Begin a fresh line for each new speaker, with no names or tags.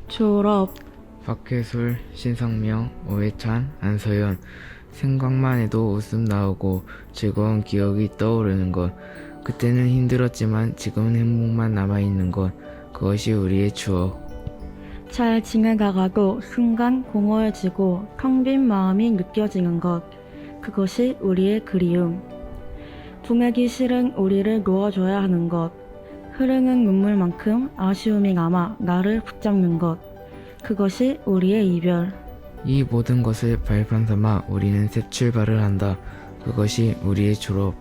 졸업.
박혜술, 신성명, 오해찬, 안서연. 생각만 해도 웃음 나오고 즐거운 기억이 떠오르는 것. 그때는 힘들었지만 지금은 행복만 남아있는 것. 그것이 우리의 추억.
잘 지내다가도 순간 공허해지고 텅 빈 마음이 느껴지는 것. 그것이 우리의 그리움. 보내기 싫은 우리를 놓아줘야 하는 것. 흐르는 눈물만큼 아쉬움이 남아 나를 붙잡는 것. 그것이 우리의 이별.
이 모든 것을 발판 삼아 우리는 새 출발을 한다. 그것이 우리의 졸업.